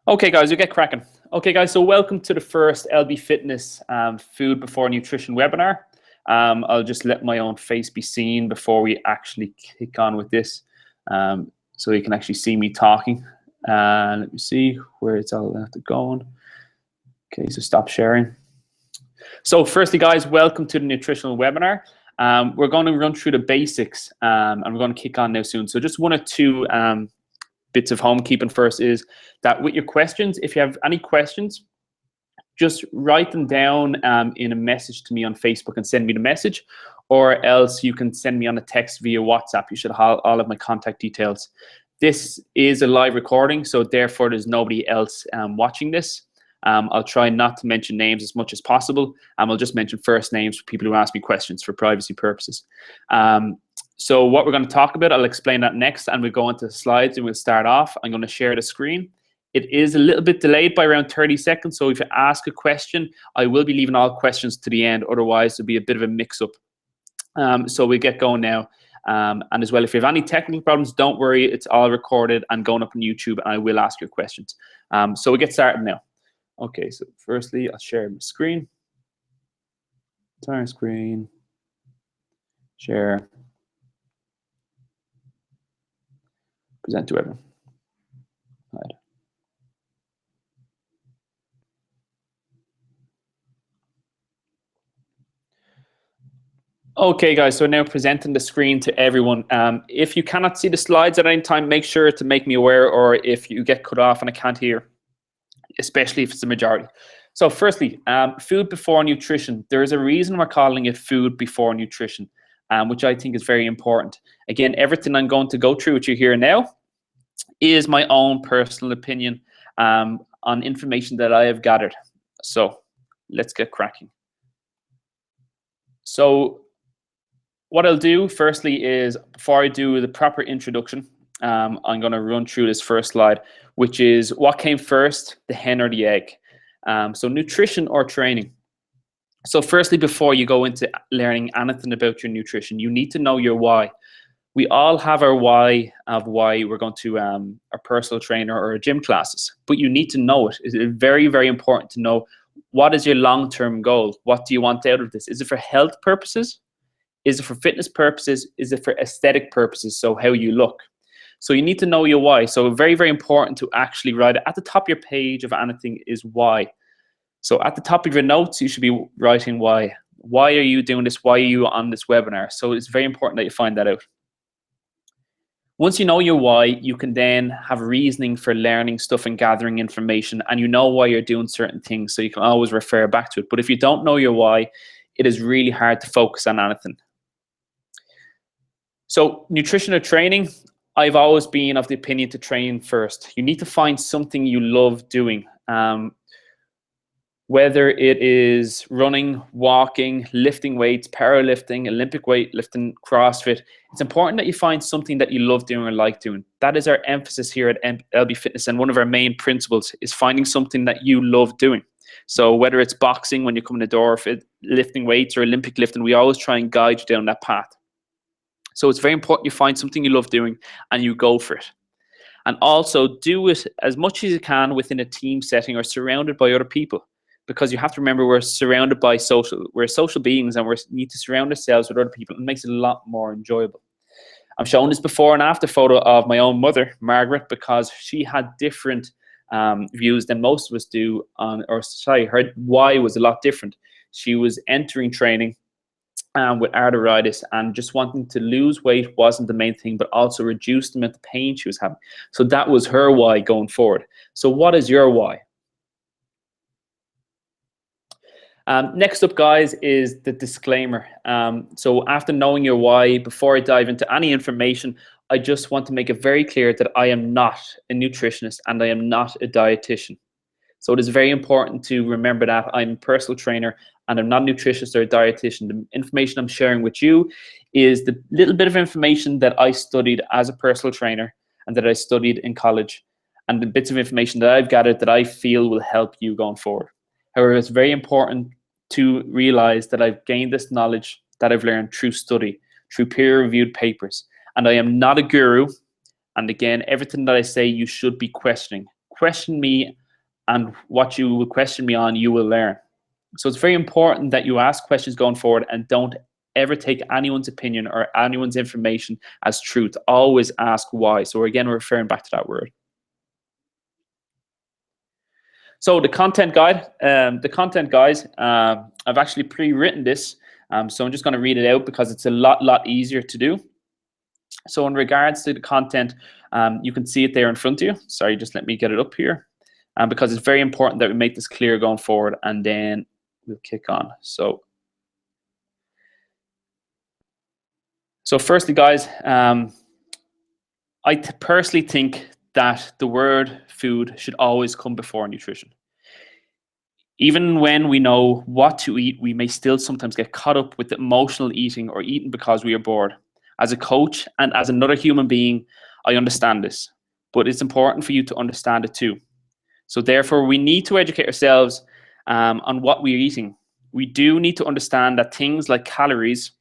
Okay, guys, we get cracking. Okay, guys, so welcome to the first LB Fitness Food Before Nutrition webinar. I'll just let my own face be seen before we actually kick on with this, so you can actually see me talking. Let me see where it's all left going. Okay, so stop sharing. So firstly, guys, welcome to the nutritional webinar. We're going to run through the basics, and we're going to kick on now soon. So just one or two bits of homekeeping first is that with your questions, if you have any questions, just write them down in a message to me on Facebook and send me the message, or else you can send me on a text via WhatsApp. You should have all of my contact details. This is a live recording, so therefore there's nobody else watching this. I'll try not to mention names as much as possible. I'll just mention first names for people who ask me questions for privacy purposes. So what we're going to talk about, I'll explain that next, and we'll go into the slides and we'll start off. I'm going to share the screen. It is a little bit delayed by around 30 seconds, so if you ask a question, I will be leaving all questions to the end. Otherwise, there'll be a bit of a mix-up. So we'll get going now. And as well, if you have any technical problems, don't worry. It's all recorded and going up on YouTube, and I will ask your questions. So we'll get started now. Okay, so firstly, I'll share my screen. Entire screen. Share. Present to everyone. Right. Okay, guys, so now presenting the screen to everyone. If you cannot see the slides at any time, make sure to make me aware, or if you get cut off and I can't hear, especially if it's the majority. So firstly, food before nutrition. There is a reason we're calling it food before nutrition, which I think is very important. Again, everything I'm going to go through with you here now is my own personal opinion on information that I have gathered. So let's get cracking. So what I'll do firstly is, before I do the proper introduction, I'm going to run through this first slide, which is what came first, the hen or the egg? So nutrition or training. So firstly, before you go into learning anything about your nutrition, you need to know your why. We all have our why of why we're going to a personal trainer or a gym classes, but you need to know it. It's very, very important to know, what is your long-term goal? What do you want out of this? Is it for health purposes? Is it for fitness purposes? Is it for aesthetic purposes? So how you look. So you need to know your why. So very, very important to actually write it at the top of your page of anything is why. So at the top of your notes, you should be writing why. Why are you doing this? Why are you on this webinar? So it's very important that you find that out. Once you know your why, you can then have reasoning for learning stuff and gathering information, and you know why you're doing certain things, so you can always refer back to it. But if you don't know your why, it is really hard to focus on anything. So nutrition or training, I've always been of the opinion to train first. You need to find something you love doing. Whether it is running, walking, lifting weights, powerlifting, Olympic weightlifting, CrossFit, it's important that you find something that you love doing or like doing. That is our emphasis here at LB Fitness, and one of our main principles is finding something that you love doing. So whether it's boxing when you come in the door, if it's lifting weights, or Olympic lifting, we always try and guide you down that path. So it's very important you find something you love doing and you go for it. And also do it as much as you can within a team setting or surrounded by other people. Because you have to remember, we're surrounded by we're social beings, and we need to surround ourselves with other people. It makes it a lot more enjoyable. I've shown this before and after photo of my own mother, Margaret, because she had different views than most of us do her why was a lot different. She was entering training with arthritis, and just wanting to lose weight wasn't the main thing, but also reduce the amount of pain she was having. So that was her why going forward. So what is your why? Next up, guys, is the disclaimer. So after knowing your why, before I dive into any information, I just want to make it very clear that I am not a nutritionist and I am not a dietitian. So it is very important to remember that I'm a personal trainer and I'm not a nutritionist or a dietitian. The information I'm sharing with you is the little bit of information that I studied as a personal trainer and that I studied in college, and the bits of information that I've gathered that I feel will help you going forward. However, it's very important to realize that I've gained this knowledge that I've learned through study, through peer-reviewed papers, and I am not a guru. And again, everything that I say, you should be questioning. question me, and what you will question me on, you will learn. So it's very important that you ask questions going forward and don't ever take anyone's opinion or anyone's information as truth. Always ask why. So again, we're referring back to that word. So the content guide, I've actually pre-written this. So I'm just going to read it out because it's a lot easier to do. So in regards to the content, you can see it there in front of you. Sorry, just let me get it up here. Because it's very important that we make this clear going forward, and then we'll kick on. So firstly, guys, I personally think that the word food should always come before nutrition. Even when we know what to eat, we may still sometimes get caught up with emotional eating or eating because we are bored. As a coach and as another human being, I understand this, but it's important for you to understand it too. So therefore, we need to educate ourselves on what we're eating. We do need to understand that things like calories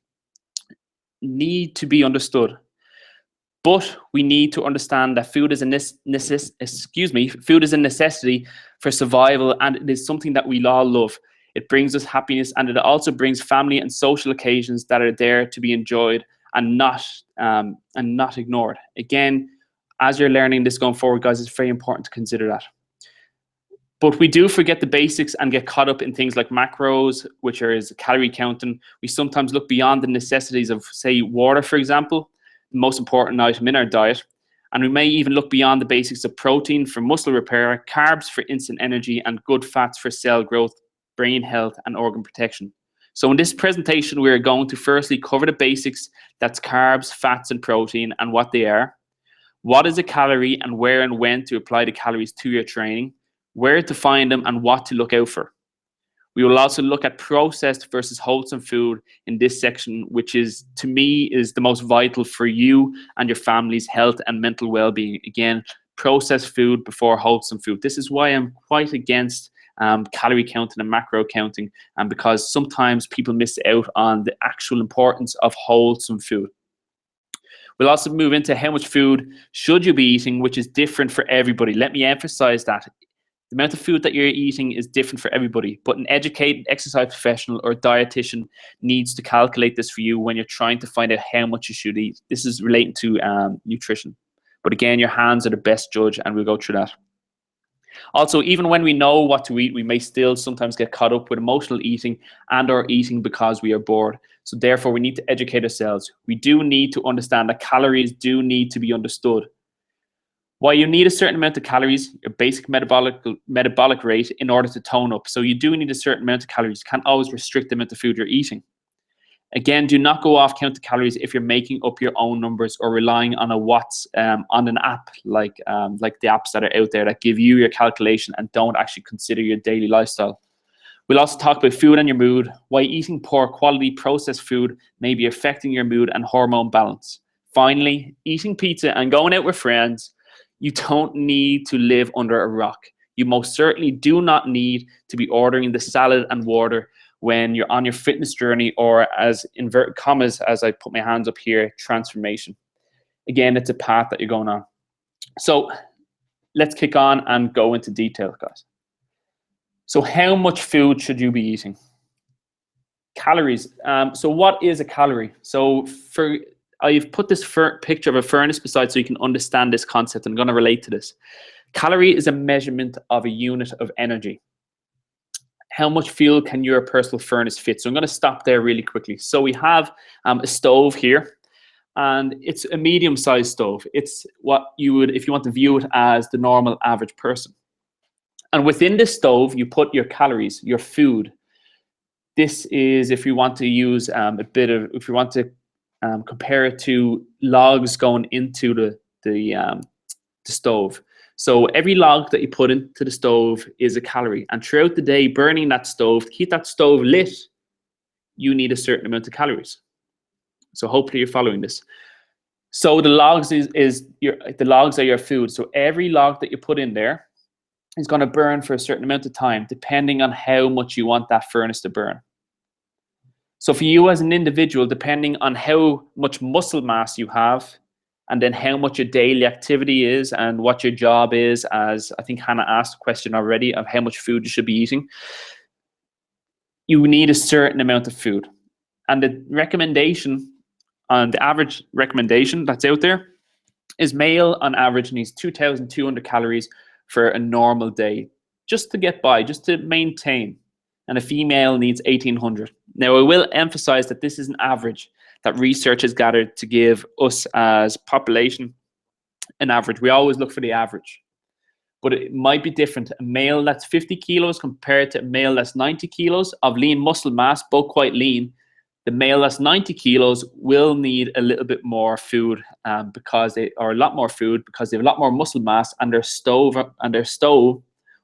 need to be understood. But we need to understand that food is a necessity for survival, and it is something that we all love. It brings us happiness, and it also brings family and social occasions that are there to be enjoyed and not ignored. Again, as you're learning this going forward, guys, it's very important to consider that. But we do forget the basics and get caught up in things like macros, which is calorie counting. We sometimes look beyond the necessities of, say, water, for example, the most important item in our diet. And we may even look beyond the basics of protein for muscle repair, carbs for instant energy, and good fats for cell growth, brain health, and organ protection. So in this presentation, we're going to firstly cover the basics. That's carbs, fats, and protein, and what they are. What is a calorie, and where and when to apply the calories to your training, where to find them, and what to look out for. We will also look at processed versus wholesome food in this section, which is, to me, is the most vital for you and your family's health and mental well-being. Again, processed food before wholesome food. This is why I'm quite against calorie counting and macro counting, and because sometimes people miss out on the actual importance of wholesome food. We'll also move into how much food should you be eating, which is different for everybody. Let me emphasize that. The amount of food that you're eating is different for everybody, but an educated exercise professional or dietitian needs to calculate this for you when you're trying to find out how much you should eat. This is relating to nutrition. But again, your hands are the best judge, and we'll go through that. Also, even when we know what to eat, we may still sometimes get caught up with emotional eating and or eating because we are bored. So therefore, we need to educate ourselves. We do need to understand that calories do need to be understood. While you need a certain amount of calories, your basic metabolic rate, in order to tone up. So you do need a certain amount of calories. You can't always restrict the amount of food you're eating. Again, do not go off count the calories if you're making up your own numbers or relying on on an app like the apps that are out there that give you your calculation and don't actually consider your daily lifestyle. We'll also talk about food and your mood, why eating poor quality processed food may be affecting your mood and hormone balance. Finally, eating pizza and going out with friends. You don't need to live under a rock. You most certainly do not need to be ordering the salad and water when you're on your fitness journey, or, as inverted commas, as I put my hands up here, transformation. Again, it's a path that you're going on. So let's kick on and go into detail, guys. So how much food should you be eating? Calories. So what is a calorie? So I've put this picture of a furnace beside so you can understand this concept. I'm going to relate to this. Calorie is a measurement of a unit of energy. How much fuel can your personal furnace fit? So I'm going to stop there really quickly. So we have a stove here, and it's a medium-sized stove. It's what you would, if you want to view it as the normal average person. And within this stove, you put your calories, your food. This is if you want to use if you want to compare it to logs going into the stove. So every log that you put into the stove is a calorie. And throughout the day, burning that stove, to keep that stove lit, you need a certain amount of calories. So hopefully you're following this. So the logs the logs are your food. So every log that you put in there is going to burn for a certain amount of time, depending on how much you want that furnace to burn. So for you as an individual, depending on how much muscle mass you have, and then how much your daily activity is and what your job is, as I think Hannah asked a question already of how much food you should be eating, you need a certain amount of food. And the recommendation, the average recommendation that's out there, is male on average needs 2,200 calories for a normal day, just to get by, just to maintain. And a female needs 1,800. Now, I will emphasize that this is an average that research has gathered to give us as population an average. We always look for the average, but it might be different. A male that's 50 kilos compared to a male that's 90 kilos of lean muscle mass, both quite lean. The male that's 90 kilos will need a little bit more food because they are a lot more food because they have a lot more muscle mass, and their stove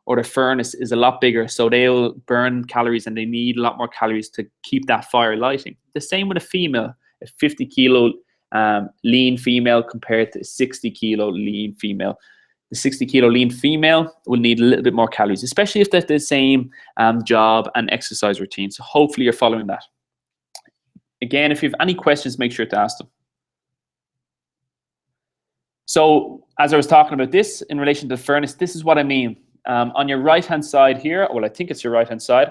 or the furnace is a lot bigger, so they'll burn calories and they need a lot more calories to keep that fire lighting. The same with a female, a 50 kilo lean female compared to a 60 kilo lean female. The 60 kilo lean female will need a little bit more calories, especially if they're the same job and exercise routine. So hopefully you're following that. Again, if you have any questions, make sure to ask them. So as I was talking about this in relation to the furnace, this is what I mean. On your right-hand side here, well, I think it's your right-hand side,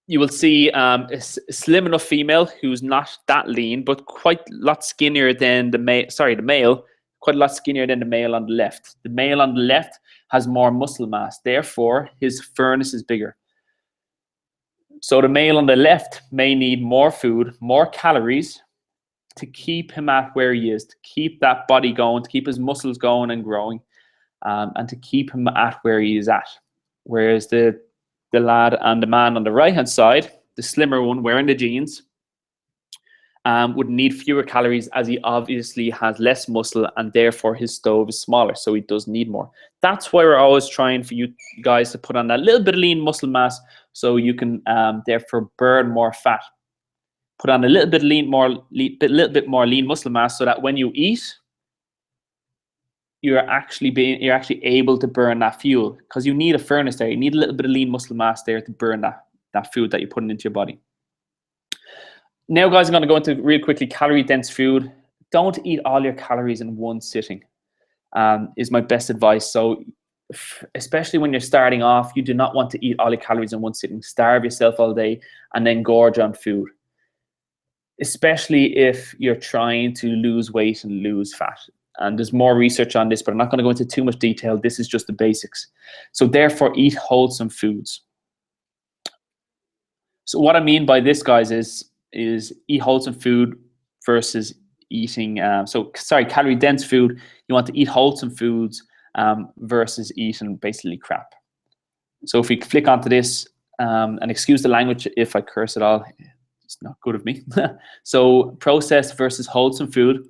you will see a slim enough female who's not that lean, but quite a lot skinnier than the male, quite a lot skinnier than the male on the left. The male on the left has more muscle mass, therefore his furnace is bigger. So the male on the left may need more food, more calories to keep him at where he is, to keep that body going, to keep his muscles going and growing, and to keep him at where he is at. Whereas the lad and the man on the right-hand side, the slimmer one wearing the jeans, would need fewer calories, as he obviously has less muscle and therefore his stove is smaller, so he does need more. That's why we're always trying for you guys to put on that little bit of lean muscle mass so you can therefore burn more fat. Put on a little bit more lean muscle mass so that when you eat, you're actually able to burn that fuel, because you need a furnace there. You need a little bit of lean muscle mass there to burn that food that you're putting into your body. Now, guys, I'm going to go into real quickly calorie-dense food. Don't eat all your calories in one sitting, is my best advice. So especially when you're starting off, you do not want to eat all your calories in one sitting. Starve yourself all day and then gorge on food, especially if you're trying to lose weight and lose fat. And there's more research on this, but I'm not going to go into too much detail. This is just the basics. So therefore, eat wholesome foods. So what I mean by this, guys, is eat wholesome food versus eating, calorie-dense food. You want to eat wholesome foods versus eating basically crap. So if we flick onto this, and excuse the language if I curse at all, it's not good of me. So processed versus wholesome food.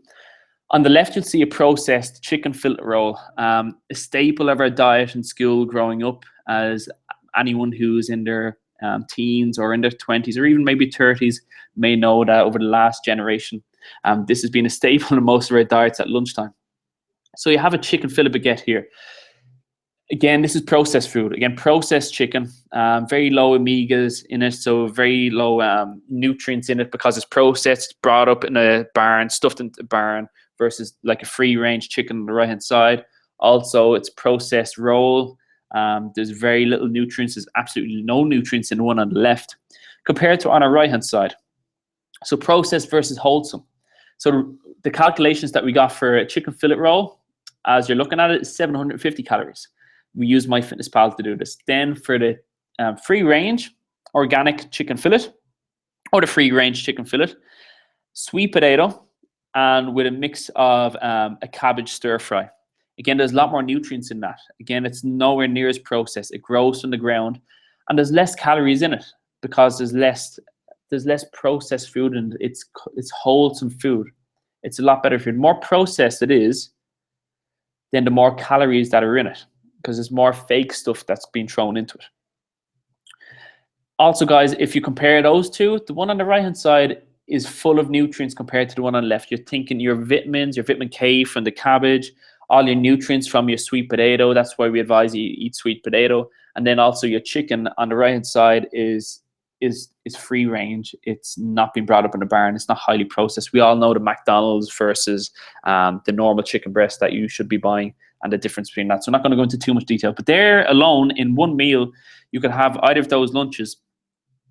On the left, you'll see a processed chicken fillet roll, a staple of our diet in school growing up, as anyone who's in their teens or in their 20s or even maybe 30s may know that over the last generation, this has been a staple in most of our diets at lunchtime. So you have a chicken fillet baguette here. Again, this is processed food. Again, processed chicken, very low omegas in it, so very low nutrients in it because it's processed, brought up in a barn, stuffed into a barn, versus like a free-range chicken on the right-hand side. Also, it's processed roll. There's very little nutrients. There's absolutely no nutrients in the one on the left compared to on our right-hand side. So processed versus wholesome. So the calculations that we got for a chicken fillet roll, as you're looking at it, is 750 calories. We use MyFitnessPal to do this. Then for the free-range organic chicken fillet, or the free-range chicken fillet, sweet potato, and with a mix of a cabbage stir fry. Again, there's a lot more nutrients in that. Again, it's nowhere near as processed. It grows from the ground, and there's less calories in it because there's less processed food, and it's wholesome food. It's a lot better food. The more processed it is, then the more calories that are in it, because there's more fake stuff that's being thrown into it. Also, guys, if you compare those two, the one on the right-hand side is full of nutrients compared to the one on the left. You're thinking your vitamins, your vitamin K from the cabbage, all your nutrients from your sweet potato. That's why we advise you eat sweet potato. And then also your chicken on the right-hand side is is free range. It's not been brought up in a barn. It's not highly processed. We all know the McDonald's versus the normal chicken breast that you should be buying and the difference between that. So I'm not going to go into too much detail, but there alone in one meal, you could have either of those lunches.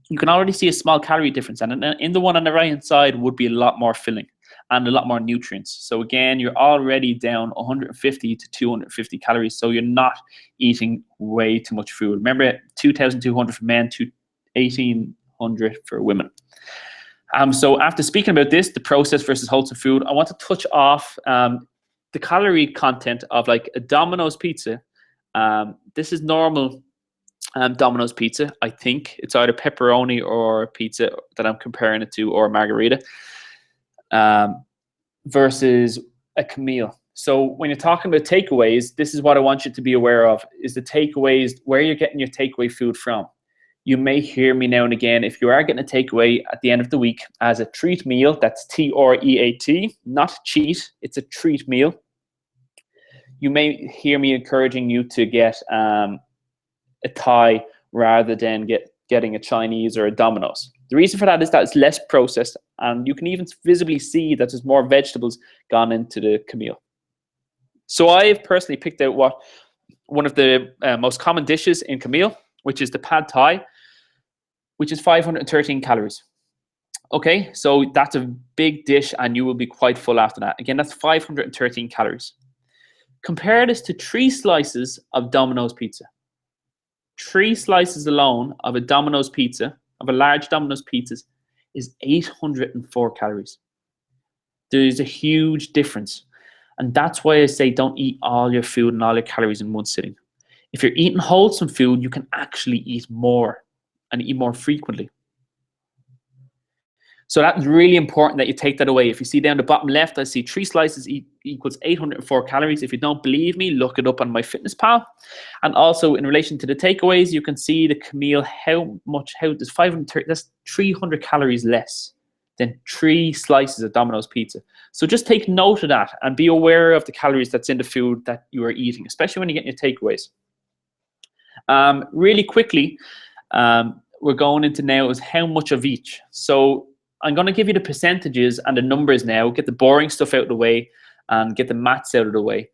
You can already see a small calorie difference, and in the one on the right hand side would be a lot more filling and a lot more nutrients. So again, you're already down 150 to 250 calories. So you're not eating way too much food. Remember, 2,200 for men, 1,800 for women. So after speaking about this, the processed versus wholesome food, I want to touch off the calorie content of like a Domino's pizza. This is normal Domino's pizza. I think it's either pepperoni or pizza that I'm comparing it to, or margarita, versus a Camille. So when you're talking about takeaways, this is what I want you to be aware of, is the takeaways, where you're getting your takeaway food from. You may hear me now and again, if you are getting a takeaway at the end of the week as a treat meal, that's T-R-E-A-T, not cheat, it's a treat meal. You may hear me encouraging you to get a Thai rather than getting a Chinese or a Domino's. The reason for that is that it's less processed, and you can even visibly see that there's more vegetables gone into the Camille. So I've personally picked out one of the most common dishes in Camille, which is the Pad Thai, which is 513 calories. Okay, so that's a big dish and you will be quite full after that. Again, that's 513 calories. Compare this to 3 slices of Domino's pizza. 3 slices alone of a Domino's pizza, of a large Domino's pizzas, is 804 calories. There's a huge difference. And that's why I say don't eat all your food and all your calories in one sitting. If you're eating wholesome food, you can actually eat more and eat more frequently. So that's really important that you take that away. If you see down the bottom left, I see 3 slices equals 804 calories. If you don't believe me, look it up on MyFitnessPal. And also in relation to the takeaways, you can see the Camille, there's 530, that's 300 calories less than 3 slices of Domino's pizza. So just take note of that and be aware of the calories that's in the food that you are eating, especially when you get your takeaways. Really quickly, we're going into now is how much of each. So I'm going to give you the percentages and the numbers now, get the boring stuff out of the way and get the maths out of the way.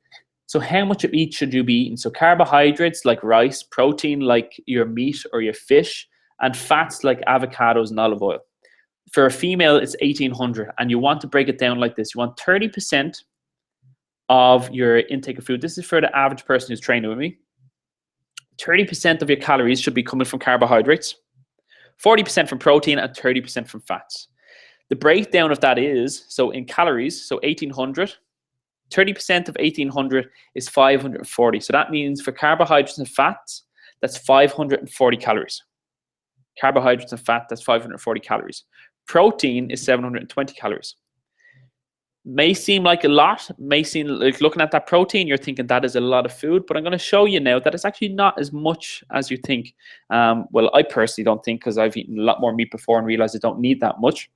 So how much of each should you be eating? So carbohydrates like rice, protein like your meat or your fish, and fats like avocados and olive oil. For a female, it's 1,800, and you want to break it down like this. You want 30% of your intake of food. This is for the average person who's training with me. 30% of your calories should be coming from carbohydrates, 40% from protein, and 30% from fats. The breakdown of that is, so in calories, so 1,800, 30% of 1,800 is 540. So that means for carbohydrates and fats, that's 540 calories. Carbohydrates and fat, that's 540 calories. Protein is 720 calories. May seem like a lot, may seem like looking at that protein, you're thinking that is a lot of food, but I'm going to show you now that it's actually not as much as you think. Well, I personally don't think, because I've eaten a lot more meat before and realized I don't need that much.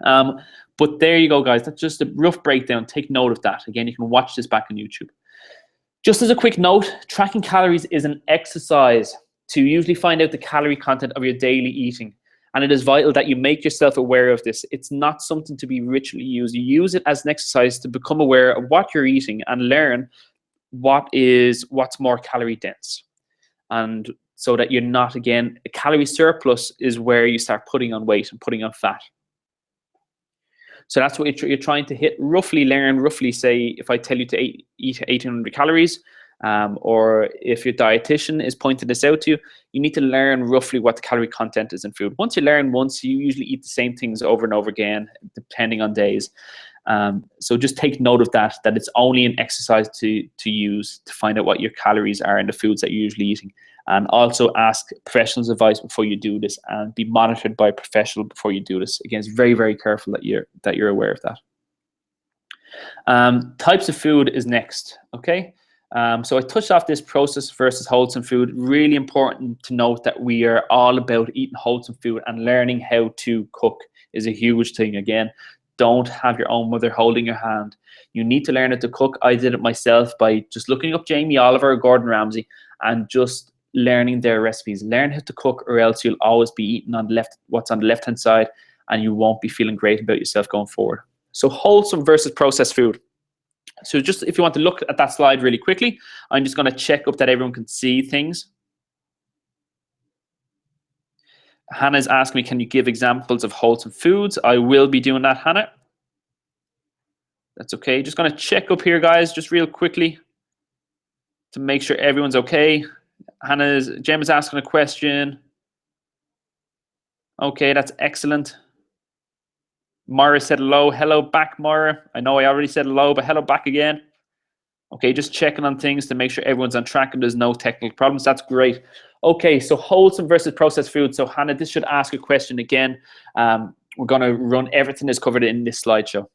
But there you go, guys. That's just a rough breakdown. Take note of that. Again, you can watch this back on YouTube. Just as a quick note, tracking calories is an exercise to usually find out the calorie content of your daily eating. And it is vital that you make yourself aware of this. It's not something to be ritually used. You use it as an exercise to become aware of what you're eating and learn what's more calorie dense. And so that you're not, again, a calorie surplus is where you start putting on weight and putting on fat. So that's what you're trying to hit. Learn roughly, say, if I tell you to eat 1,800 calories, or if your dietitian is pointing this out to you, you need to learn roughly what the calorie content is in food. Once you learn once, you usually eat the same things over and over again, depending on days. So just take note of that it's only an exercise to use to find out what your calories are in the foods that you're usually eating. And also ask professionals' advice before you do this, and be monitored by a professional before you do this. Again, it's very, very careful that you're aware of that. Types of food is next, okay? So I touched off this processed versus wholesome food. Really important to note that we are all about eating wholesome food, and learning how to cook is a huge thing. Again, don't have your own mother holding your hand. You need to learn how to cook. I did it myself by just looking up Jamie Oliver or Gordon Ramsay and just learning their recipes. Learn how to cook, or else you'll always be eating on the left, what's on the left-hand side, and you won't be feeling great about yourself going forward. So wholesome versus processed food. So just if you want to look at that slide really quickly, I'm just going to check up that everyone can see things. Hannah's asking me, can you give examples of wholesome foods? I will be doing that, Hannah. That's okay. Just going to check up here, guys, just real quickly to make sure everyone's okay. Jem is asking a question. Okay, that's excellent. Mara said hello. Hello back, Mara. I know I already said hello, but hello back again. Okay, just checking on things to make sure everyone's on track and there's no technical problems. That's great. Okay, so wholesome versus processed food. So Hannah, this should ask a question again. We're going to run everything that's covered in this slideshow.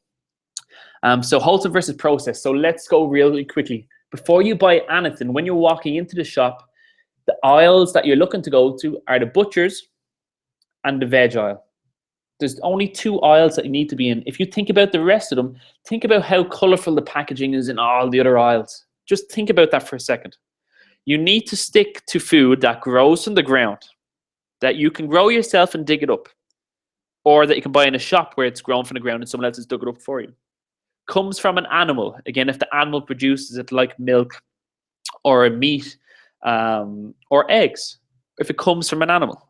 So wholesome versus processed. So let's go really quickly. Before you buy anything, when you're walking into the shop, the aisles that you're looking to go to are the butchers and the veg aisle. There's only 2 aisles that you need to be in. If you think about the rest of them, think about how colorful the packaging is in all the other aisles. Just think about that for a second. You need to stick to food that grows from the ground, that you can grow yourself and dig it up, or that you can buy in a shop where it's grown from the ground and someone else has dug it up for you. Comes from an animal. Again, if the animal produces it, like milk or meat or eggs, if it comes from an animal.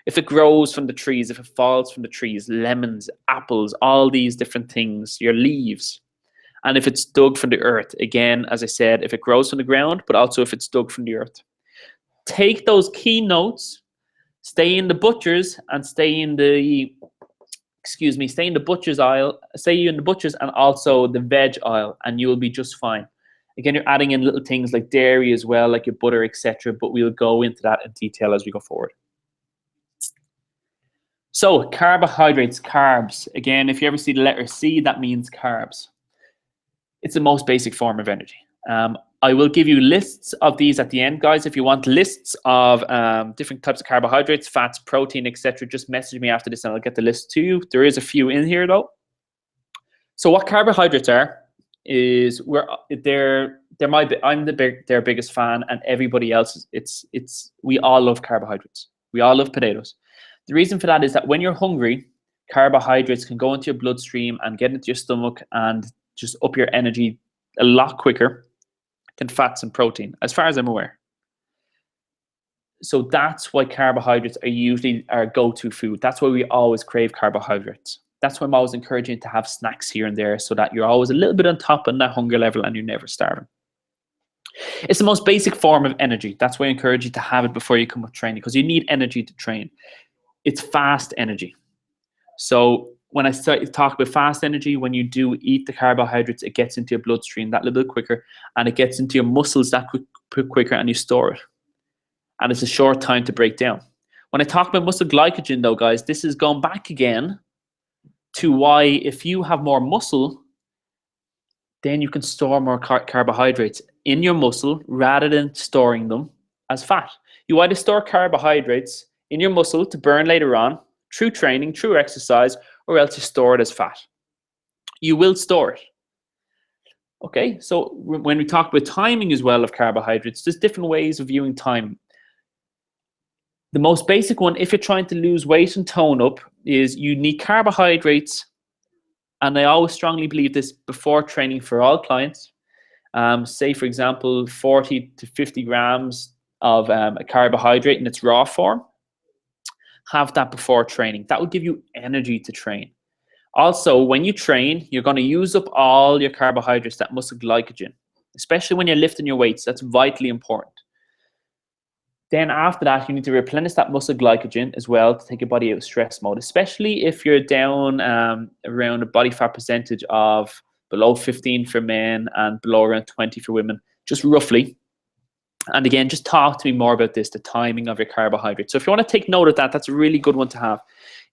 If it grows from the trees, if it falls from the trees, lemons, apples, all these different things, your leaves. And if it's dug from the earth, again, as I said, if it grows from the ground, but also if it's dug from the earth. Take those key notes, stay in the butchers and stay in the butchers aisle, stay in the butchers and also the veg aisle, and you'll be just fine. Again, you're adding in little things like dairy as well, like your butter, etc. But we'll go into that in detail as we go forward. So carbohydrates, carbs. Again, if you ever see the letter C, that means carbs. It's the most basic form of energy. I will give you lists of these at the end, guys. If you want lists of different types of carbohydrates, fats, protein, etc., just message me after this and I'll get the list to you. There is a few in here though. So what carbohydrates are is I'm their biggest fan, and everybody else. We all love carbohydrates. We all love potatoes. The reason for that is that when you're hungry, carbohydrates can go into your bloodstream and get into your stomach and just up your energy a lot quicker than fats and protein, as far as I'm aware. So that's why carbohydrates are usually our go-to food. That's why we always crave carbohydrates. That's why I'm always encouraging you to have snacks here and there so that you're always a little bit on top on that hunger level and you're never starving. It's the most basic form of energy. That's why I encourage you to have it before you come up training, because you need energy to train. It's fast energy. So when I talk about fast energy, when you do eat the carbohydrates, it gets into your bloodstream that little bit quicker, and it gets into your muscles that quicker, and you store it. And it's a short time to break down. When I talk about muscle glycogen though, guys, this is going back again to why if you have more muscle, then you can store more carbohydrates in your muscle rather than storing them as fat. You either store carbohydrates in your muscle to burn later on through training, through exercise, or else you store it as fat. You will store it. Okay, so when we talk about timing as well of carbohydrates, there's different ways of viewing time. The most basic one, if you're trying to lose weight and tone up, is you need carbohydrates. And I always strongly believe this before training for all clients. Say, for example, 40 to 50 grams of a carbohydrate in its raw form. Have that before training. That will give you energy to train. Also, when you train, you're going to use up all your carbohydrates, that muscle glycogen, especially when you're lifting your weights. That's vitally important. Then after that, you need to replenish that muscle glycogen as well to take your body out of stress mode, especially if you're down around a body fat percentage of below 15 for men and below around 20 for women, just roughly. And again, just talk to me more about this, the timing of your carbohydrates. So if you want to take note of that, that's a really good one to have.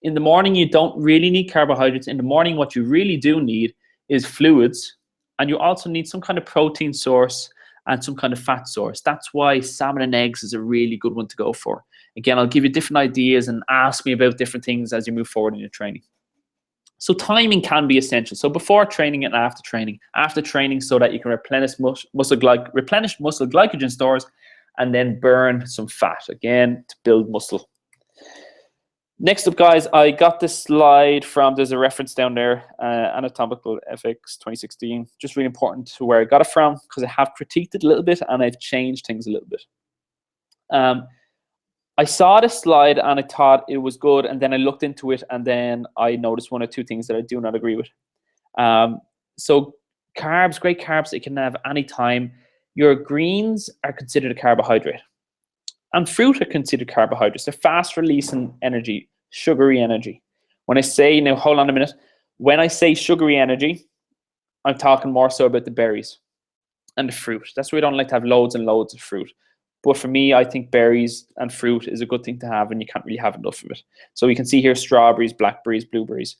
In the morning, you don't really need carbohydrates. In the morning, what you really do need is fluids. And you also need some kind of protein source and some kind of fat source. That's why salmon and eggs is a really good one to go for. Again, I'll give you different ideas and ask me about different things as you move forward in your training. So timing can be essential. So before training and after training so that you can replenish muscle glycogen stores, and then burn some fat, again, to build muscle. Next up, guys, I got this slide from, there's a reference down there, Anatomical Ethics 2016. Just really important to where I got it from, because I have critiqued it a little bit and I've changed things a little bit. I saw this slide and I thought it was good, and then I looked into it and then I noticed one or two things that I do not agree with. So carbs, great carbs that you can have any time. Your greens are considered a carbohydrate. And fruit are considered carbohydrates. They're fast releasing energy, sugary energy. When I say, now hold on a minute, when I say sugary energy, I'm talking more so about the berries and the fruit. That's why we don't like to have loads and loads of fruit. But for me, I think berries and fruit is a good thing to have, and you can't really have enough of it. So you can see here strawberries, blackberries, blueberries.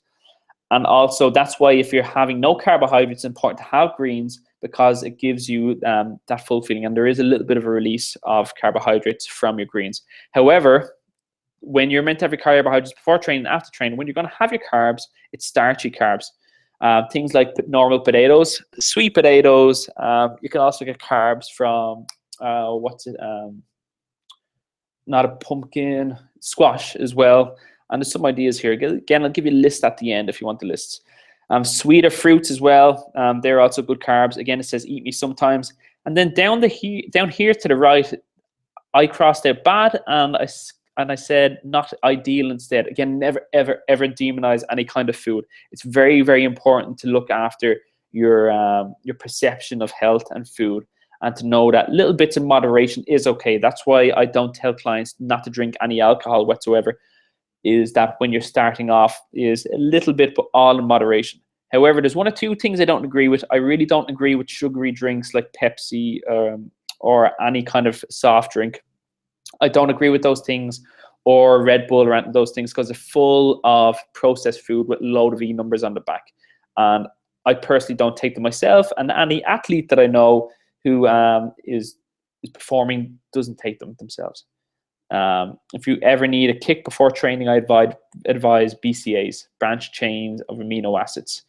And also that's why if you're having no carbohydrates, it's important to have greens, because it gives you that full feeling, and there is a little bit of a release of carbohydrates from your greens. However, when you're meant to have your carbohydrates before training and after training, when you're going to have your carbs, it's starchy carbs. Things like normal potatoes, sweet potatoes. You can also get carbs from, not a pumpkin, squash as well. And there's some ideas here. Again, I'll give you a list at the end if you want the lists. Sweeter fruits as well. They're also good carbs. Again, it says eat me sometimes. And then down here to the right, I crossed out bad and I said not ideal instead. Again, never, ever, ever demonize any kind of food. It's very, very important to look after your perception of health and food, and to know that little bits of moderation is okay. That's why I don't tell clients not to drink any alcohol whatsoever. Is that when you're starting off is a little bit, but all in moderation. However, there's one or two things I don't agree with. I really don't agree with sugary drinks like Pepsi or any kind of soft drink. I don't agree with those things, or Red Bull or those things, because they're full of processed food with a load of E numbers on the back. And I personally don't take them myself, and any athlete that I know who is performing doesn't take them themselves. If you ever need a kick before training, I advise BCAs, branched chains of amino acids,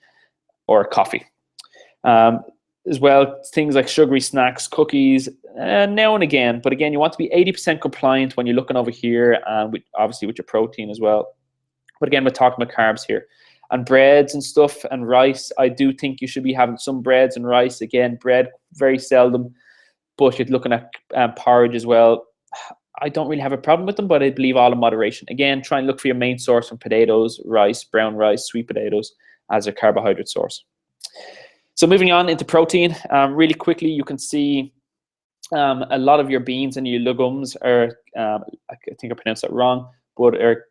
or coffee. As well, things like sugary snacks, cookies, now and again. But again, you want to be 80% compliant when you're looking over here, and obviously with your protein as well. But again, we're talking about carbs here. And breads and stuff and rice, I do think you should be having some breads and rice. Again, bread, very seldom. But you're looking at porridge as well. I don't really have a problem with them, but I believe all in moderation. Again, try and look for your main source from potatoes, rice, brown rice, sweet potatoes as a carbohydrate source. So moving on into protein, really quickly, you can see a lot of your beans and your legumes are, I think I pronounced that wrong, but are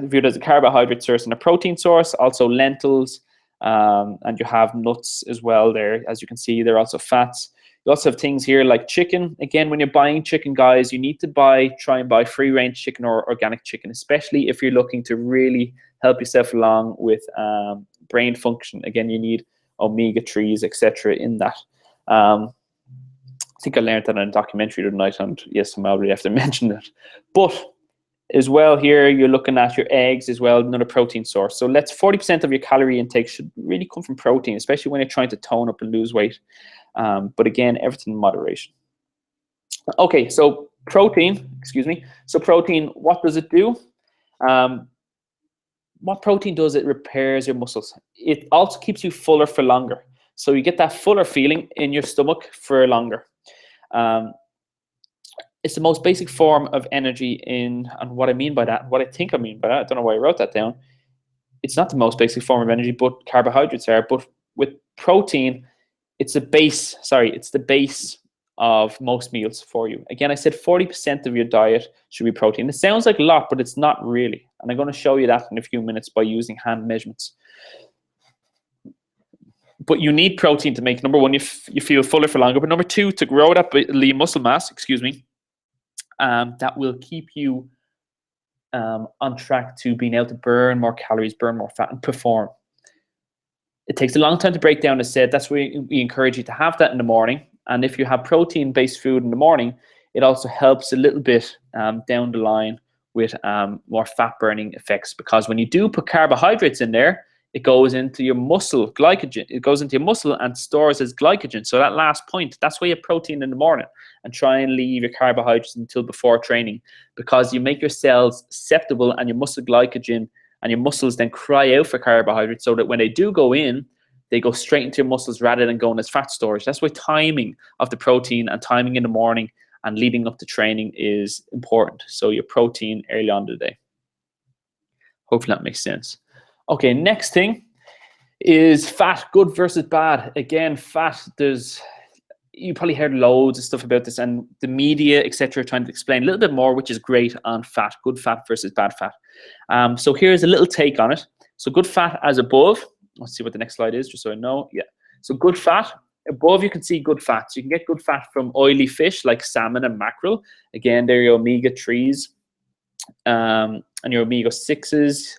viewed as a carbohydrate source and a protein source. Also lentils, and you have nuts as well there. As you can see, they're also fats. You also have things here like chicken. Again, when you're buying chicken, guys, you need to try and buy free-range chicken or organic chicken, especially if you're looking to really help yourself along with brain function. Again, you need omega-3s, etc. in that. I think I learned that in a documentary tonight, and yes, I'm already have to mention it. But as well here, you're looking at your eggs as well, another protein source. So 40% of your calorie intake should really come from protein, especially when you're trying to tone up and lose weight. But again, everything in moderation. Okay, so protein, So protein, what does it do? What protein does, it repairs your muscles. It also keeps you fuller for longer. So you get that fuller feeling in your stomach for longer. It's the most basic form of energy and what I mean by that, what I think I mean by that, I don't know why I wrote that down. It's not the most basic form of energy, but carbohydrates are. But with protein, it's the base of most meals for you. Again, I said 40% of your diet should be protein. It sounds like a lot, but it's not really. And I'm going to show you that in a few minutes by using hand measurements. But you need protein to make, number one, you feel fuller for longer. But number two, to grow that lean muscle mass, that will keep you on track to being able to burn more calories, burn more fat, and perform. It takes a long time to break down, as said. That's why we encourage you to have that in the morning. And if you have protein-based food in the morning, it also helps a little bit down the line with more fat-burning effects. Because when you do put carbohydrates in there, it goes into your muscle glycogen. It goes into your muscle and stores as glycogen. So that last point, that's why you have protein in the morning, and try and leave your carbohydrates until before training, because you make your cells susceptible and your muscle glycogen and your muscles then cry out for carbohydrates, so that when they do go in, they go straight into your muscles rather than going as fat storage. That's why timing of the protein and timing in the morning and leading up to training is important. So your protein early on in the day. Hopefully that makes sense. Okay, next thing is fat, good versus bad. Again, fat, you probably heard loads of stuff about this, and the media, etc., trying to explain a little bit more, which is great, on fat, good fat versus bad fat. So here's a little take on it. So good fat as above. Let's see what the next slide is, just so I know. Yeah. So good fat. Above, you can see good fats. You can get good fat from oily fish like salmon and mackerel. Again, they're your omega-3s and your omega-6s.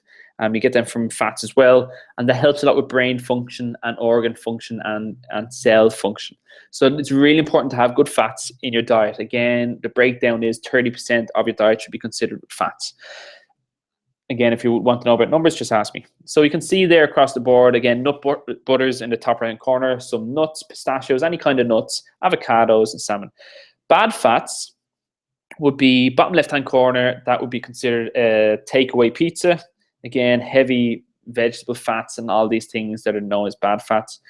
You get them from fats as well, and that helps a lot with brain function and organ function and cell function. So it's really important to have good fats in your diet. Again, the breakdown is 30% of your diet should be considered with fats. Again, if you want to know about numbers, just ask me. So you can see there across the board, again, nut butters in the top right-hand corner, some nuts, pistachios, any kind of nuts, avocados, and salmon. Bad fats would be bottom left-hand corner. That would be considered a takeaway pizza. Again, heavy vegetable fats and all these things that are known as bad fats.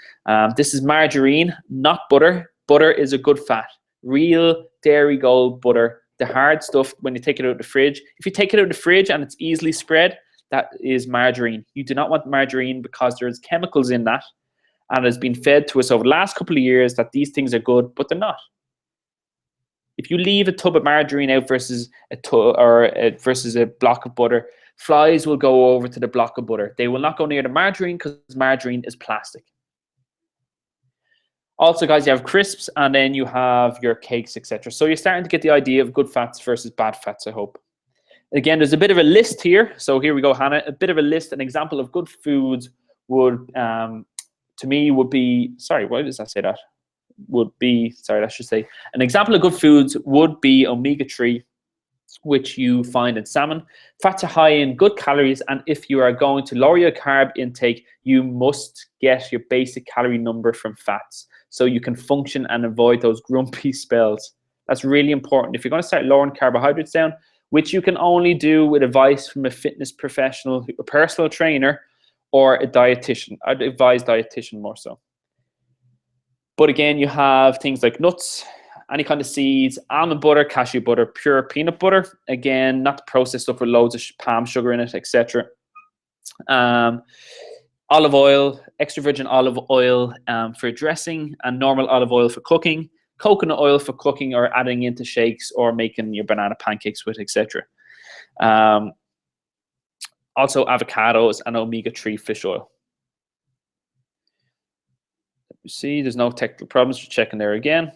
This is margarine, not butter. Butter is a good fat. Real dairy gold butter. The hard stuff, when you take it out of the fridge, if you take it out of the fridge and it's easily spread, that is margarine. You do not want margarine because there's chemicals in that, and it's been fed to us over the last couple of years that these things are good, but they're not. If you leave a tub of margarine out versus a block of butter, flies will go over to the block of butter. They will not go near the margarine because margarine is plastic. Also, guys, you have crisps, and then you have your cakes, etc. So you're starting to get the idea of good fats versus bad fats, I hope. Again, there's a bit of a list here. So here we go, Hannah. A bit of a list. An example of good foods would, to me, would be, sorry, why does that say that? Would be, sorry, that should say, an example of good foods would be omega-3, which you find in salmon. Fats are high in good calories, and if you are going to lower your carb intake, you must get your basic calorie number from fats so you can function and avoid those grumpy spells. That's really important. If you're going to start lowering carbohydrates down, which you can only do with advice from a fitness professional, a personal trainer, or a dietitian. I'd advise dietitian more so. But again, you have things like nuts, any kind of seeds, almond butter, cashew butter, pure peanut butter. Again, not the processed stuff with loads of palm sugar in it, etc. Olive oil, extra virgin olive oil for dressing, and normal olive oil for cooking. Coconut oil for cooking or adding into shakes or making your banana pancakes with, etc. Also avocados and omega-3 fish oil. You see, there's no technical problems. Just checking there again.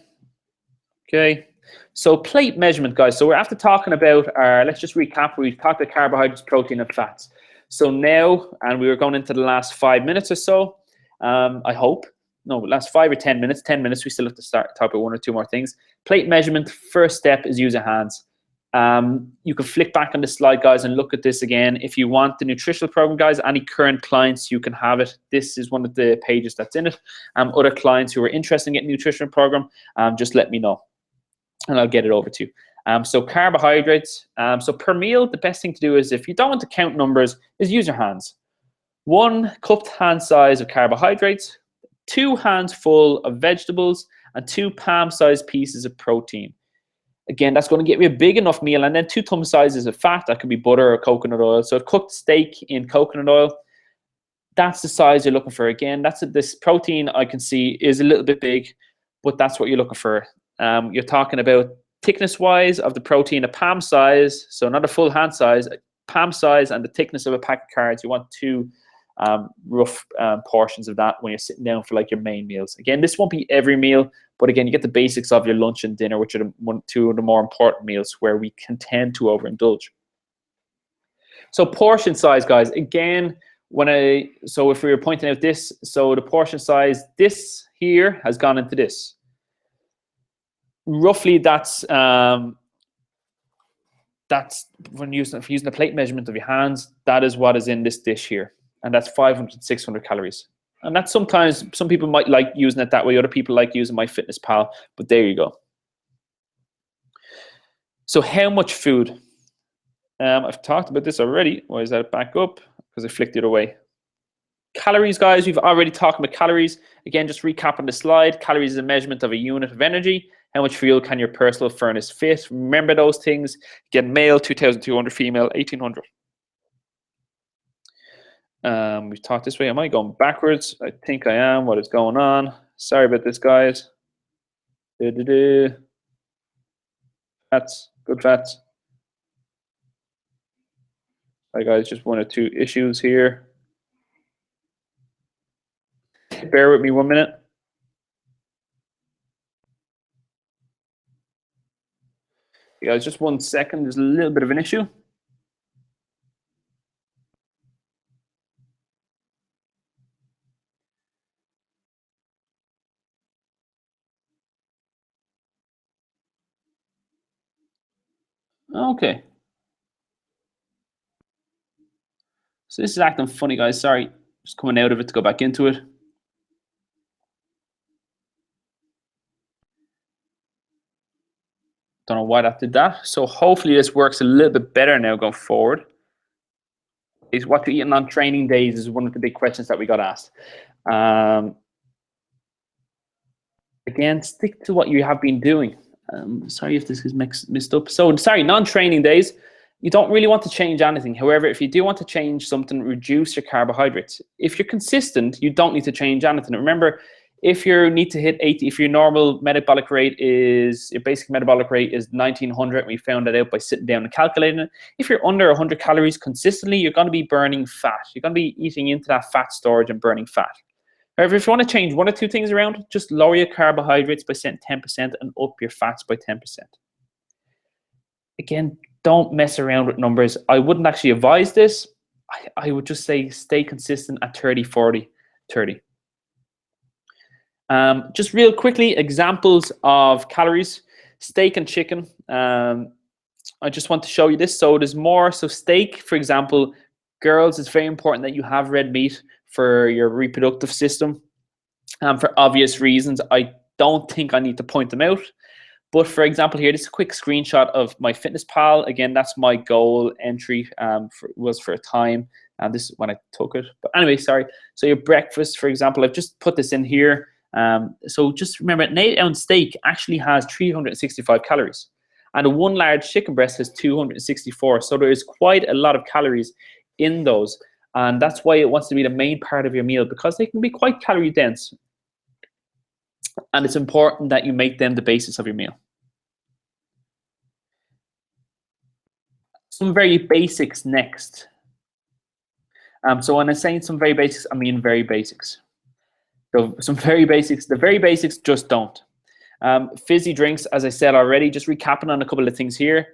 Okay, so plate measurement, guys. So we're after talking about our, let's just recap. We talked about carbohydrates, protein, and fats. So now, and we were going into the last 5 minutes or so, I hope. No, last 5 or 10 minutes. 10 minutes, we still have to talk about 1 or 2 more things. Plate measurement, first step is use your hands. You can flick back on the slide, guys, and look at this again. If you want the nutritional program, guys, any current clients, you can have it. This is one of the pages that's in it. Other clients who are interested in getting a nutritional program, just let me know, and I'll get it over to you. So carbohydrates. So per meal, the best thing to do is, if you don't want to count numbers, is use your hands. 1 cupped hand size of carbohydrates, 2 hands full of vegetables, and 2 palm-sized pieces of protein. Again, that's going to get me a big enough meal, and then 2 thumb sizes of fat. That could be butter or coconut oil. So a cooked steak in coconut oil, that's the size you're looking for. Again, this protein I can see is a little bit big, but that's what you're looking for. You're talking about thickness-wise of the protein, a palm size, so not a full hand size, a palm size, and the thickness of a pack of cards. You want 2 rough portions of that when you're sitting down for like your main meals. Again, this won't be every meal, but again, you get the basics of your lunch and dinner, which are 2 of the more important meals where we can tend to overindulge. So portion size, guys. Again, so if we were pointing out this, so the portion size, this here has gone into this. Roughly, that's when using the plate measurement of your hands. That is what is in this dish here. and that's 500 to 600 calories. And that's sometimes, some people might like using it that way, other people like using MyFitnessPal, but there you go. So how much food? I've talked about this already. Why is that back up? Because I flicked it away. Calories, guys, we've already talked about calories. Again, just recapping the slide. Calories is a measurement of a unit of energy. How much fuel can your personal furnace fit? Remember those things. Again, male, 2,200, female, 1,800. We've talked this way. Am I going backwards? I think I am. What is going on? Sorry about this, guys. Fats, good fats. Hi, guys, just 1 or 2 issues here. Bear with me 1 minute. You guys, just 1 second. There's a little bit of an issue. Okay. So this is acting funny, guys. Sorry. Just coming out of it to go back into it. Don't know why that did that. So hopefully this works a little bit better now going forward. Is what to eat on training days is one of the big questions that we got asked. Again, stick to what you have been doing. Sorry if this is mixed up. So sorry, non-training days, you don't really want to change anything. However, if you do want to change something, reduce your carbohydrates. If you're consistent, you don't need to change anything. Remember, if you need to hit 80, if your normal metabolic rate is, your basic metabolic rate is 1900, we found that out by sitting down and calculating it. If you're under 100 calories consistently, you're going to be burning fat. You're going to be eating into that fat storage and burning fat. However, if you want to change 1 or 2 things around, just lower your carbohydrates by 10% and up your fats by 10%. Again, don't mess around with numbers. I wouldn't actually advise this. I would just say stay consistent at 30, 40, 30. Just real quickly, examples of calories. Steak and chicken. I just want to show you this. So there's more. So steak, for example, girls, it's very important that you have red meat for your reproductive system. For obvious reasons, I don't think I need to point them out. But for example, here, this is a quick screenshot of MyFitnessPal. Again, that's my goal entry was for a time. This is when I took it. But anyway, sorry. So your breakfast, for example, I've just put this in here. So just remember, an 8-ounce steak actually has 365 calories. And a 1 large chicken breast has 264. So there is quite a lot of calories in those. And that's why it wants to be the main part of your meal, because they can be quite calorie dense. And it's important that you make them the basis of your meal. Some very basics next. So when I'm saying some very basics, I mean very basics. So some very basics, the very basics, just don't. Fizzy drinks, as I said already, just recapping on a couple of things here.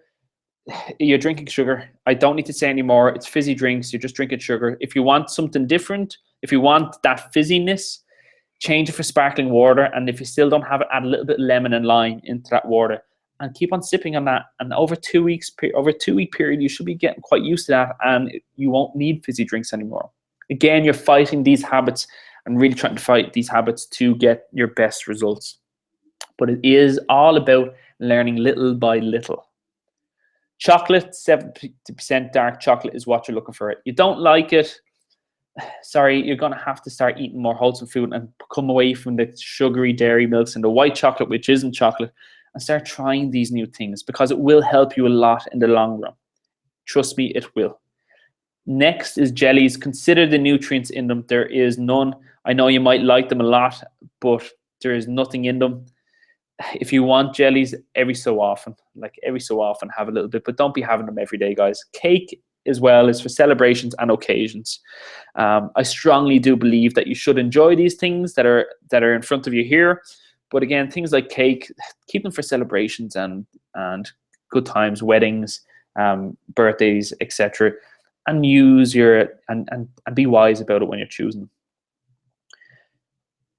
You're drinking sugar. I don't need to say anymore. It's fizzy drinks. You're just drinking sugar. If you want something different, if you want that fizziness, change it for sparkling water. And if you still don't have it, add a little bit of lemon and lime into that water and keep on sipping on that. And over 2 weeks, over a 2-week period, you should be getting quite used to that, and you won't need fizzy drinks anymore. Again, you're fighting these habits and really trying to fight these habits to get your best results. But it is all about learning little by little. Chocolate, 70% dark chocolate is what you're looking for. You don't like it, sorry, you're going to have to start eating more wholesome food and come away from the sugary dairy milks and the white chocolate, which isn't chocolate, and start trying these new things, because it will help you a lot in the long run. Trust me, it will. Next is jellies. Consider the nutrients in them. There is none. I know you might like them a lot, but there is nothing in them. If you want jellies, every so often have a little bit, but don't be having them every day, guys. Cake as well is for celebrations and occasions. I strongly do believe that you should enjoy these things that are in front of you here, but again, things like cake, keep them for celebrations and good times, weddings, birthdays, etc. And use and be wise about it when you're choosing.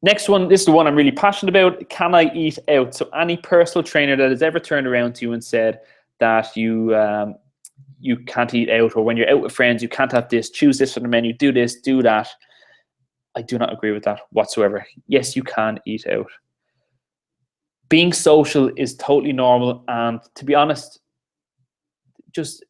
Next one, this is the one I'm really passionate about. Can I eat out? So any personal trainer that has ever turned around to you and said that you you can't eat out, or when you're out with friends, you can't have this, choose this from the menu, do this, do that. I do not agree with that whatsoever. Yes, you can eat out. Being social is totally normal, and to be honest, just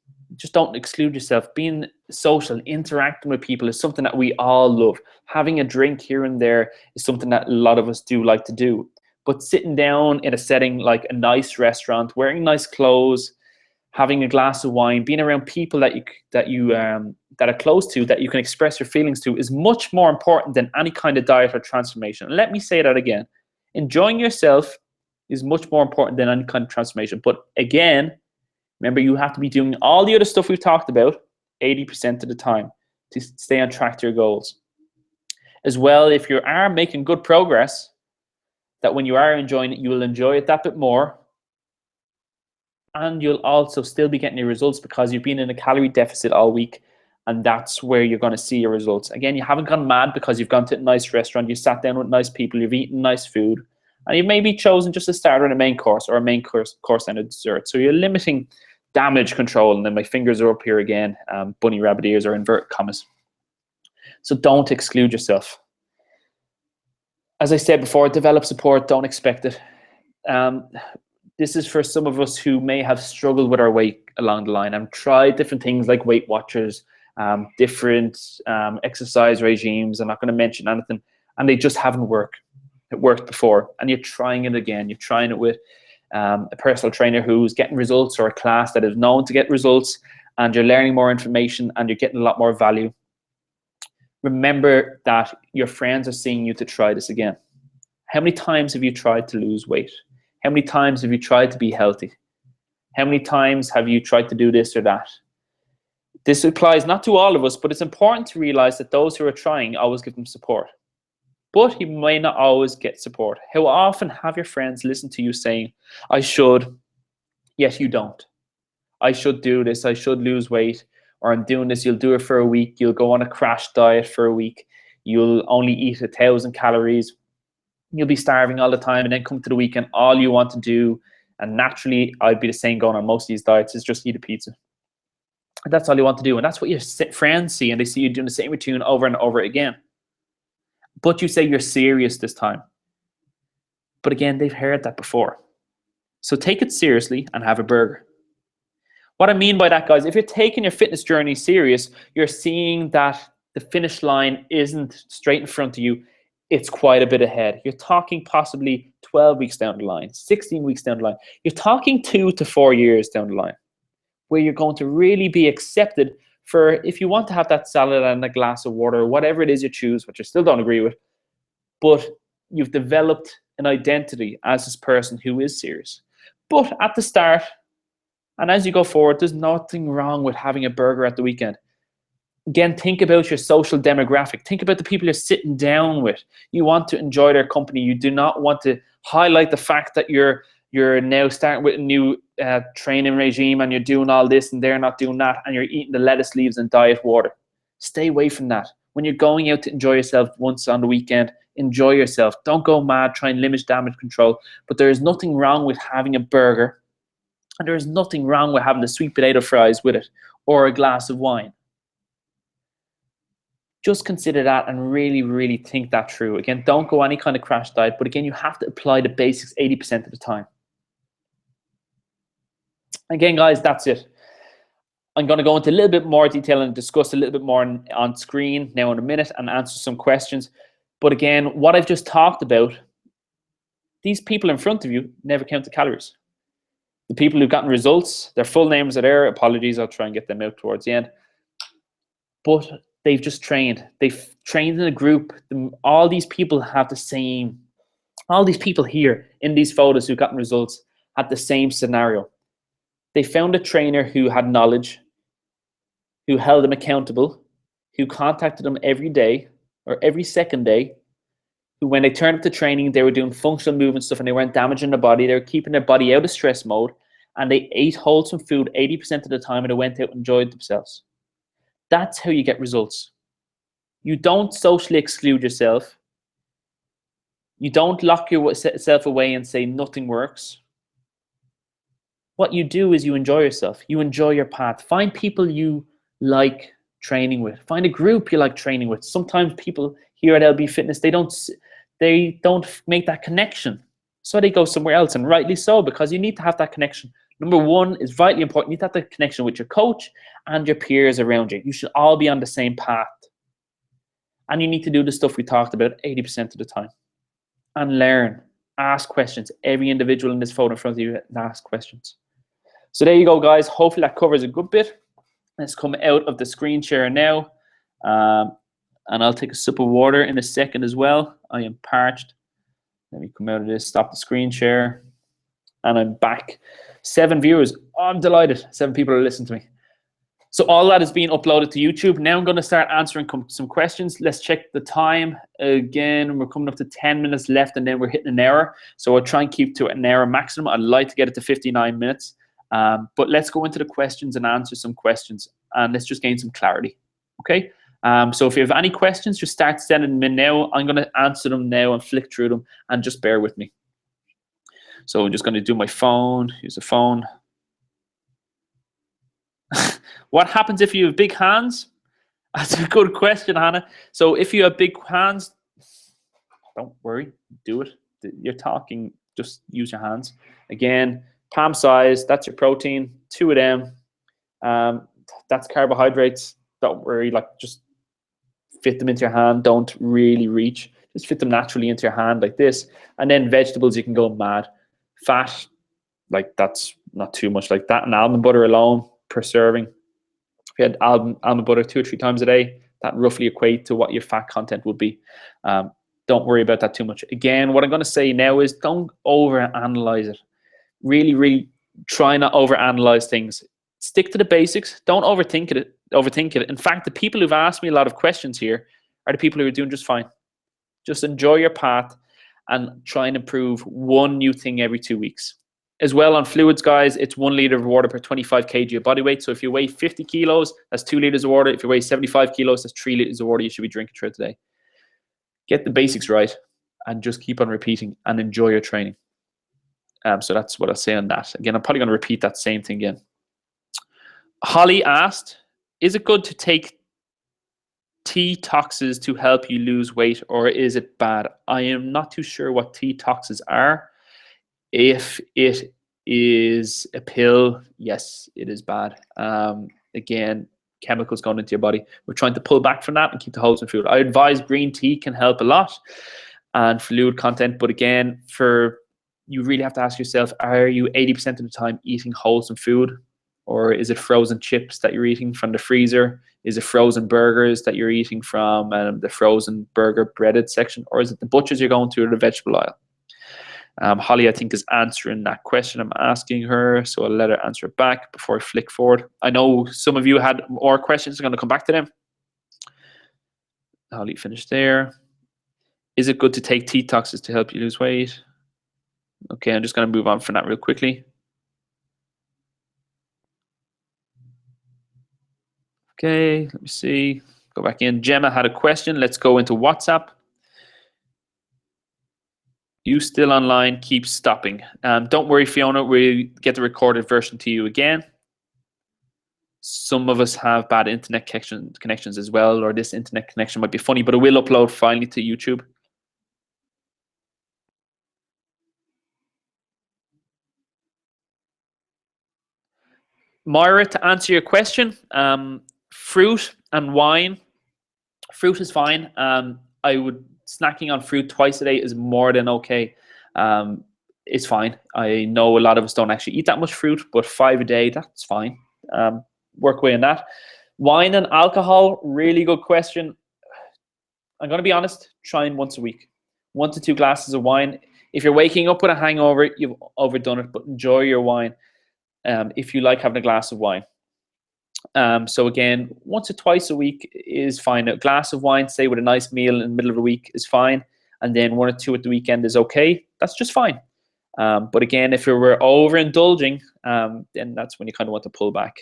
don't exclude yourself. Being social, interacting with people is something that we all love. Having a drink here and there is something that a lot of us do like to do. But sitting down in a setting like a nice restaurant, wearing nice clothes, having a glass of wine, being around people that are close to, that you can express your feelings to, is much more important than any kind of diet or transformation. And let me say that again. Enjoying yourself is much more important than any kind of transformation. But again, remember, you have to be doing all the other stuff we've talked about 80% of the time to stay on track to your goals. As well, if you are making good progress, that when you are enjoying it, you will enjoy it that bit more. And you'll also still be getting your results because you've been in a calorie deficit all week. And that's where you're going to see your results. Again, you haven't gone mad because you've gone to a nice restaurant, you sat down with nice people, you've eaten nice food, and you've maybe chosen just a starter and a main course, or a main course and a dessert. So you're limiting damage control. And then my fingers are up here again, bunny rabbit ears or inverted commas. So don't exclude yourself. As I said before, develop support, don't expect it. This is for some of us who may have struggled with our weight along the line and tried different things like Weight Watchers, different exercise regimes. I'm not going to mention anything, and they just haven't worked. It worked before, and you're trying it again. You're trying it with a personal trainer who's getting results, or a class that is known to get results, and you're learning more information and you're getting a lot more value. Remember that your friends are seeing you to try this again. How many times have you tried to lose weight? How many times have you tried to be healthy? How many times have you tried to do this or that? This applies not to all of us, but it's important to realize that those who are trying, always give them support. But you may not always get support. How often have your friends listen to you saying, I should, yet you don't. I should do this, I should lose weight, or I'm doing this, you'll do it for a week, you'll go on a crash diet for a week, you'll only eat 1,000 calories, you'll be starving all the time, and then come to the weekend, all you want to do, and naturally, I'd be the same going on most of these diets, is just eat a pizza. And that's all you want to do, and that's what your friends see, and they see you doing the same routine over and over again. But you say you're serious this time. But again, they've heard that before. So take it seriously and have a burger. What I mean by that, guys, if you're taking your fitness journey serious, you're seeing that the finish line isn't straight in front of you. It's quite a bit ahead. You're talking possibly 12 weeks down the line, 16 weeks down the line. You're talking 2 to 4 years down the line, where you're going to really be accepted for, if you want to have that salad and a glass of water, whatever it is you choose, which I still don't agree with, but you've developed an identity as this person who is serious. But at the start, and as you go forward, there's nothing wrong with having a burger at the weekend. Again, think about your social demographic. Think about the people you're sitting down with. You want to enjoy their company. You do not want to highlight the fact that you're now starting with a new training regime and you're doing all this and they're not doing that, and you're eating the lettuce leaves and diet water. Stay away from that. When you're going out to enjoy yourself once on the weekend, enjoy yourself. Don't go mad, try and limit damage control. But there is nothing wrong with having a burger, and there is nothing wrong with having the sweet potato fries with it, or a glass of wine. Just consider that and really, really think that through. Again, don't go any kind of crash diet, but again, you have to apply the basics 80% of the time. Again, guys, that's it. I'm going to go into a little bit more detail and discuss a little bit more on screen now in a minute and answer some questions. But again, what I've just talked about, these people in front of you never count the calories. The people who've gotten results, their full names are there. Apologies, I'll try and get them out towards the end. But they've just trained. They've trained in a group. All these people have the same, all these people here in these photos who've gotten results had the same scenario. They found a trainer who had knowledge, who held them accountable, who contacted them every day or every second day, who when they turned up to training, they were doing functional movement stuff and they weren't damaging their body. They were keeping their body out of stress mode, and they ate wholesome food 80% of the time, and they went out and enjoyed themselves. That's how you get results. You don't socially exclude yourself. You don't lock yourself away and say nothing works. what you do is you enjoy yourself. You enjoy your path. Find people you like training with. Find a group you like training with. Sometimes people here at LB Fitness, they don't make that connection. So they go somewhere else, and rightly so, because you need to have that connection. Number one is vitally important. You need to have that connection with your coach and your peers around you. You should all be on the same path. And you need to do the stuff we talked about 80% of the time. And learn. Ask questions. Every individual in this photo in front of you, ask questions. So there you go, guys. Hopefully that covers a good bit. Let's come out of the screen share now. And I'll take a sip of water in a second as well. I am parched. Let me come out of this, stop the screen share. And I'm back. 7 viewers. Oh, I'm delighted. 7 people are listening to me. So all that is being uploaded to YouTube. Now I'm going to start answering some questions. Let's check the time. Again, we're coming up to 10 minutes left, and then we're hitting an hour. So I'll try and keep to an hour maximum. I'd like to get it to 59 minutes. But let's go into the questions and answer some questions. And let's just gain some clarity. Okay? So if you have any questions, just start sending them in now. I'm going to answer them now and flick through them, and just bear with me. So I'm just going to do my phone, use the phone. What happens if you have big hands? That's a good question, Hannah. So if you have big hands, don't worry, do it. You're talking, just use your hands. Again, palm size, that's your protein, 2 of them. That's carbohydrates. Don't worry, like just fit them into your hand. Don't really reach. Just fit them naturally into your hand like this. And then vegetables, you can go mad. Fat, like that's not too much like that. And almond butter alone per serving. If you had almond butter 2 or 3 times a day, that roughly equate to what your fat content would be. Don't worry about that too much. Again, what I'm going to say now is don't overanalyze it. Really, really try not overanalyze things. Stick to the basics. Don't overthink it. In fact, the people who've asked me a lot of questions here are the people who are doing just fine. Just enjoy your path and try and improve one new thing every 2 weeks. As well, on fluids, guys, it's 1 liter of water per 25 kg of body weight. So if you weigh 50 kilos, that's 2 liters of water. If you weigh 75 kilos, that's 3 liters of water you should be drinking throughout the day. Get the basics right and just keep on repeating and enjoy your training. So that's what I'll say on that. Again, I'm probably going to repeat that same thing again. Holly asked, is it good to take detoxes to help you lose weight, or is it bad? I am not too sure what detoxes are. If it is a pill, yes, it is bad. Again, chemicals going into your body. We're trying to pull back from that and keep the wholesome food. I advise green tea can help a lot and fluid content. But again, you really have to ask yourself, are you 80% of the time eating wholesome food? Or is it frozen chips that you're eating from the freezer? Is it frozen burgers that you're eating from the frozen burger breaded section? Or is it the butchers you're going to or the vegetable aisle? Holly, I think, is answering that question I'm asking her. So I'll let her answer it back before I flick forward. I know some of you had more questions. I'm going to come back to them. Holly finished there. Is it good to take detoxes to help you lose weight? Okay, I'm just going to move on from that real quickly. Okay, let me see. Go back in. Gemma had a question. Let's go into WhatsApp. You still online, keep stopping. Don't worry, Fiona, we'll get the recorded version to you again. Some of us have bad internet connections as well, or this internet connection might be funny, but it will upload finally to YouTube. Myra, to answer your question, fruit and wine. Fruit is fine. Snacking on fruit twice a day is more than okay. It's fine. I know a lot of us don't actually eat that much fruit, but 5 a day, that's fine. Work away on that. Wine and alcohol, really good question. I'm going to be honest, trying once a week. 1 to 2 glasses of wine. If you're waking up with a hangover, you've overdone it, but enjoy your wine if you like having a glass of wine. So again, 1 to 2 a week is fine. A glass of wine, say with a nice meal in the middle of the week, is fine. And then 1 or 2 at the weekend is okay. That's just fine. But again, if you were overindulging, then that's when you kind of want to pull back.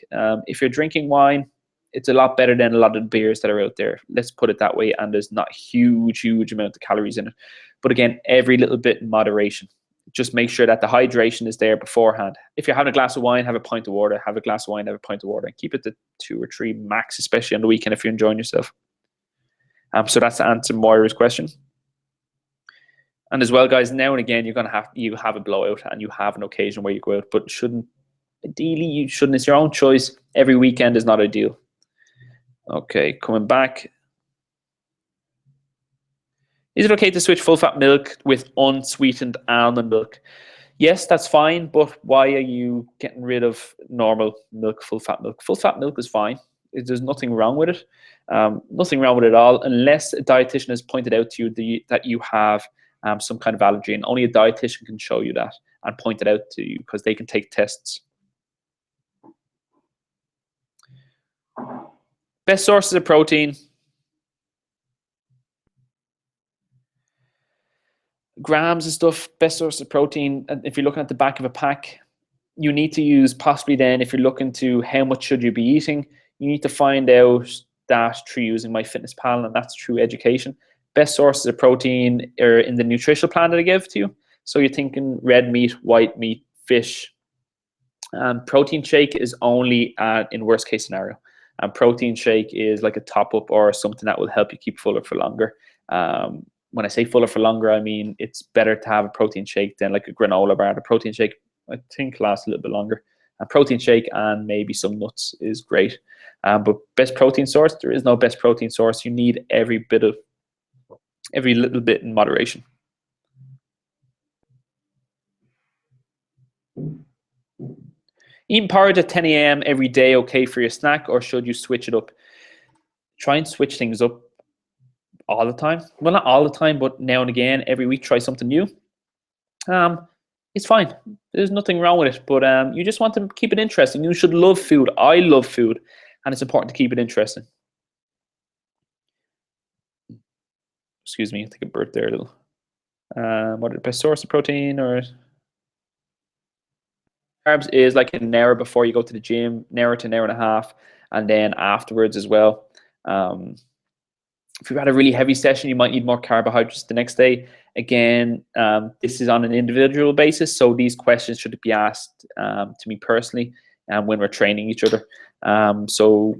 If you're drinking wine, it's a lot better than a lot of the beers that are out there. Let's put it that way. And there's not huge amount of calories in it. But again, every little bit in moderation. just make sure that the hydration is there beforehand. If you're having a glass of wine, have a pint of water. Have a glass of wine, have a pint of water, and keep it to 2 or 3 max, especially on the weekend if you're enjoying yourself. So that's to answer Moira's question. And as well, guys, now and again, you have a blowout and you have an occasion where you go out, but ideally you shouldn't. It's your own choice. Every weekend is not ideal. Okay, coming back. Is it okay to switch full fat milk with unsweetened almond milk? Yes, that's fine, but why are you getting rid of normal milk, full fat milk? Full fat milk is fine. There's nothing wrong with it. Nothing wrong with it at all, unless a dietitian has pointed out to you that you have some kind of allergy, and only a dietitian can show you that and point it out to you because they can take tests. Best sources of protein. Grams and stuff, best source of protein. And if you're looking at the back of a pack, you need to use possibly then, if you're looking to how much should you be eating, you need to find out that through using MyFitnessPal, and that's through education. Best sources of protein are in the nutritional plan that I give to you. So you're thinking red meat, white meat, fish. Protein shake is only in worst case scenario. And protein shake is like a top up or something that will help you keep fuller for longer. When I say fuller for longer, I mean it's better to have a protein shake than like a granola bar. The protein shake, I think, lasts a little bit longer. A protein shake and maybe some nuts is great. But best protein source, there is no best protein source. You need every little bit in moderation. Eating porridge at 10 a.m. every day okay for your snack, or should you switch it up? Try and switch things up all the time. Well, not all the time, but now and again, every week, try something new. It's fine. There's nothing wrong with it, but you just want to keep it interesting. You should love food. I love food, and it's important to keep it interesting. Excuse me, I think I burped there a little. What are the best source of protein? Or carbs is like an hour before you go to the gym, an hour to an hour and a half, and then afterwards as well. If you've had a really heavy session, you might need more carbohydrates the next day. Again, this is on an individual basis, so these questions should be asked to me personally when we're training each other. So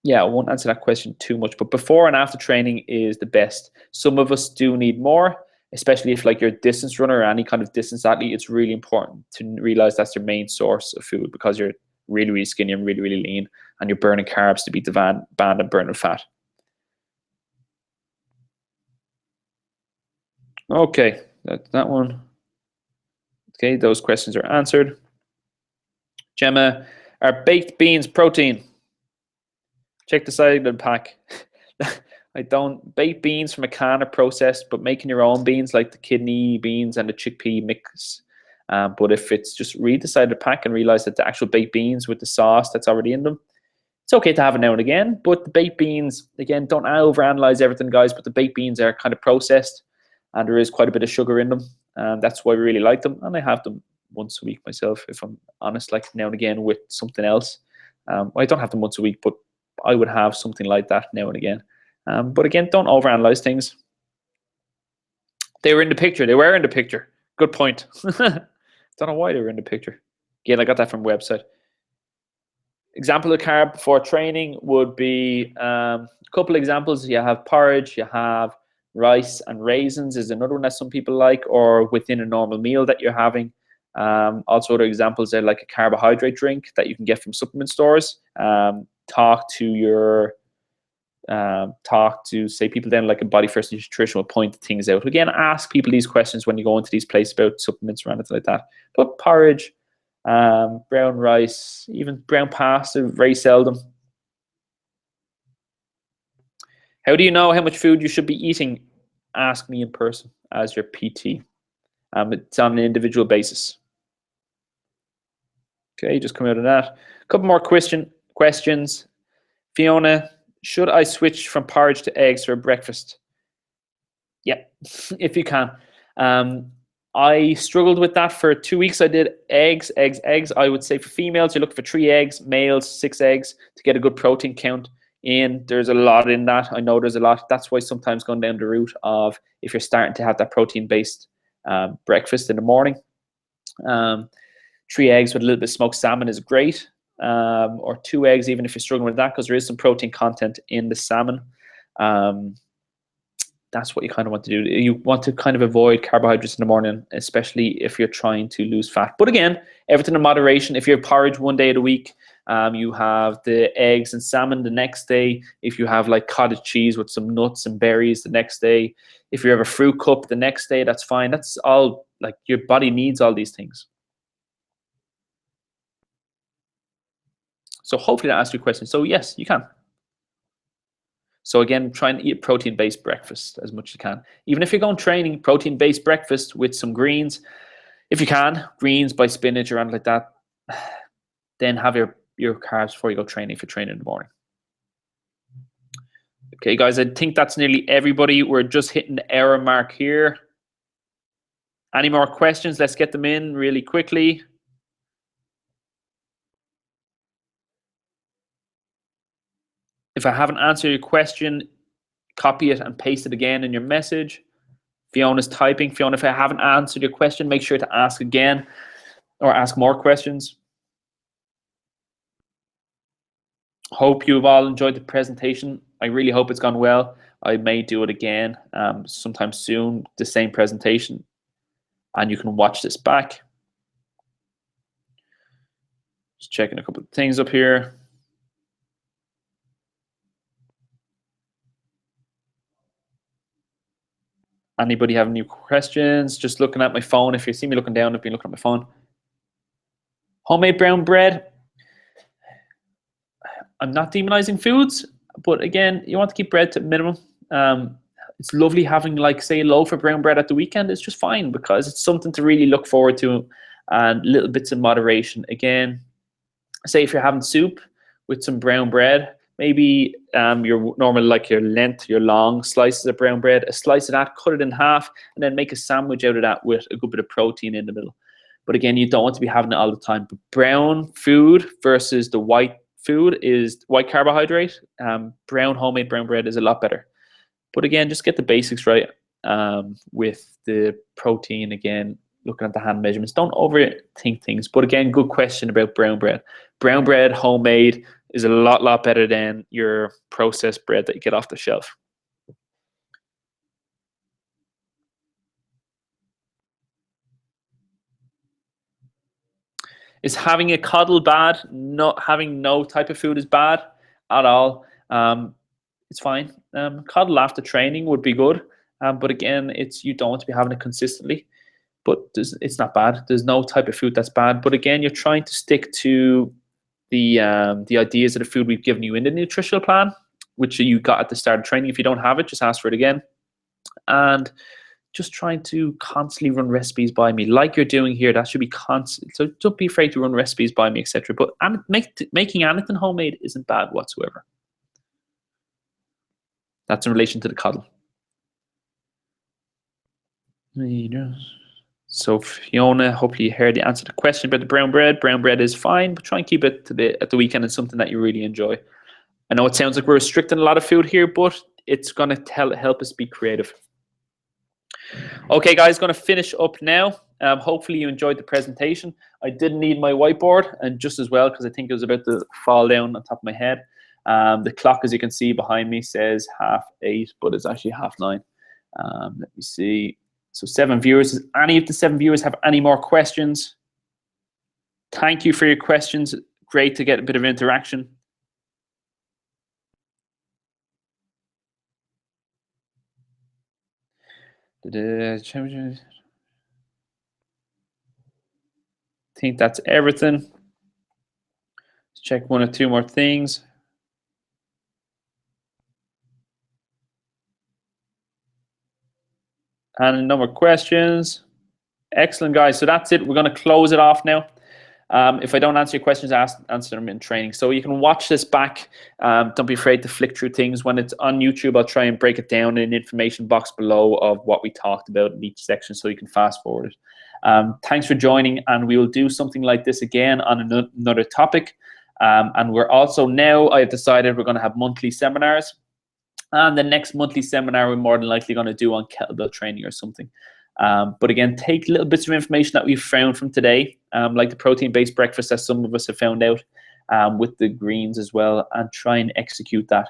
yeah, I won't answer that question too much, but before and after training is the best. Some of us do need more, especially if like you're a distance runner or any kind of distance athlete. It's really important to realize that's your main source of food, because you're really, really skinny and really, really lean, and you're burning carbs to beat the band and burning fat. Okay, that's that one. Okay, those questions are answered. Gemma, are baked beans protein? Check the side of the pack. I don't. Baked beans from a can are processed, but making your own beans like the kidney beans and the chickpea mix. But if it's just read the side of the pack and realize that the actual baked beans with the sauce that's already in them, it's okay to have it now and again. But the baked beans, again, don't overanalyze everything, guys, but the baked beans are kind of processed and there is quite a bit of sugar in them. And that's why we really like them. And I have them once a week myself, if I'm honest, like now and again with something else. I don't have them once a week, but I would have something like that now and again. But again, don't overanalyze things. They were in the picture. They were in the picture. Good point. Don't know why they were in the picture. Again, I got that from a website. Example of carb before training would be a couple examples. You have porridge, you have rice and raisins is another one that some people like, or within a normal meal that you're having. Also, other examples are like a carbohydrate drink that you can get from supplement stores. Talk to say people then like a Body First Nutrition will point things out. Again, ask people these questions when you go into these places about supplements or anything like that. But porridge, brown rice, even brown pasta, very seldom. How do you know how much food you should be eating? Ask me in person as your PT. It's on an individual basis. Okay, just come out of that. A couple more questions. Fiona, should I switch from porridge to eggs for breakfast? Yeah, if you can. I struggled with that for 2 weeks. I did eggs. I would say for females, you're looking for 3 eggs, males, 6 eggs to get a good protein count in. There's a lot in that. I know there's a lot. That's why sometimes going down the route of if you're starting to have that protein-based breakfast in the morning. 3 eggs with a little bit of smoked salmon is great, or 2 eggs even if you're struggling with that, because there is some protein content in the salmon. That's what you kind of want to do. You want to kind of avoid carbohydrates in the morning, especially if you're trying to lose fat. But again, everything in moderation. If you have porridge one day of the week, you have the eggs and salmon the next day. If you have like cottage cheese with some nuts and berries the next day, if you have a fruit cup the next day, that's fine. That's all, like, your body needs all these things. So hopefully that answers your question. So yes, you can. So again, try and eat a protein-based breakfast as much as you can. Even if you're going training, protein-based breakfast with some greens. If you can, greens by spinach or anything like that. Then have your carbs before you go training if you're training in the morning. Okay, guys, I think that's nearly everybody. We're just hitting the hour mark here. Any more questions? Let's get them in really quickly. If I haven't answered your question, copy it and paste it again in your message. Fiona's typing. Fiona, if I haven't answered your question, make sure to ask again or ask more questions. Hope you've all enjoyed the presentation. I really hope it's gone well. I may do it again sometime soon, the same presentation, and you can watch this back. Just checking a couple of things up here. Anybody have any questions? Just looking at my phone. If you see me looking down, I've been looking at my phone. Homemade brown bread. I'm not demonizing foods, but again, you want to keep bread to a minimum. It's lovely having, like, say, a loaf of brown bread at the weekend. It's just fine because it's something to really look forward to, and little bits in moderation. Again, say if you're having soup with some brown bread, maybe your normal, like your length, your long slices of brown bread, a slice of that, cut it in half, and then make a sandwich out of that with a good bit of protein in the middle. But again, you don't want to be having it all the time. But brown food versus the white food is white carbohydrate. Brown homemade brown bread is a lot better. But again, just get the basics right with the protein. Again, looking at the hand measurements. Don't overthink things. But again, good question about brown bread. Brown bread, homemade, is a lot better than your processed bread that you get off the shelf. Is having a coddle bad? Not having no type of food is bad at all. It's fine. Coddle after training would be good, but again, you don't want to be having it consistently. But it's not bad. There's no type of food that's bad. But again, you're trying to stick to the ideas of the food we've given you in the nutritional plan, which you got at the start of training. If you don't have it, just ask for it again. And just trying to constantly run recipes by me like you're doing here. That should be constant. So don't be afraid to run recipes by me, etc. But making anything homemade isn't bad whatsoever. That's in relation to the coddle. So Fiona, hopefully you heard the answer to the question about the brown bread. Brown bread is fine, but try and keep it at the weekend and something that you really enjoy. I know it sounds like we're restricting a lot of food here, but it's going to help us be creative. Okay, guys, going to finish up now. Hopefully you enjoyed the presentation. I did need my whiteboard, and just as well, because I think it was about to fall down on top of my head. The clock, as you can see behind me, says 8:30, but it's actually 9:30. Let me see. So 7 viewers. Does any of the 7 viewers have any more questions? Thank you for your questions. Great to get a bit of interaction. I think that's everything. Let's check 1 or 2 more things. And no more questions. Excellent, guys. So that's it. We're going to close it off now. If I don't answer your questions, answer them in training. So you can watch this back. Don't be afraid to flick through things. When it's on YouTube, I'll try and break it down in an information box below of what we talked about in each section so you can fast forward it. Thanks for joining, and we will do something like this again on another topic. And we're also now, I've decided we're going to have monthly seminars. And the next monthly seminar we're more than likely going to do on kettlebell training or something. But again, take little bits of information that we've found from today, like the protein-based breakfast that some of us have found out, with the greens as well, and try and execute that.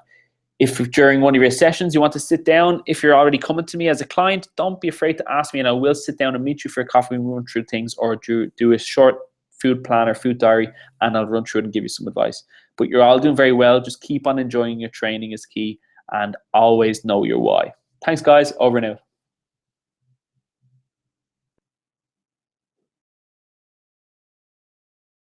If during one of your sessions you want to sit down, if you're already coming to me as a client, don't be afraid to ask me, and I will sit down and meet you for a coffee and run through things, or do a short food plan or food diary, and I'll run through it and give you some advice. But you're all doing very well. Just keep on enjoying your training is key, and always know your why. Thanks, guys. Over and out.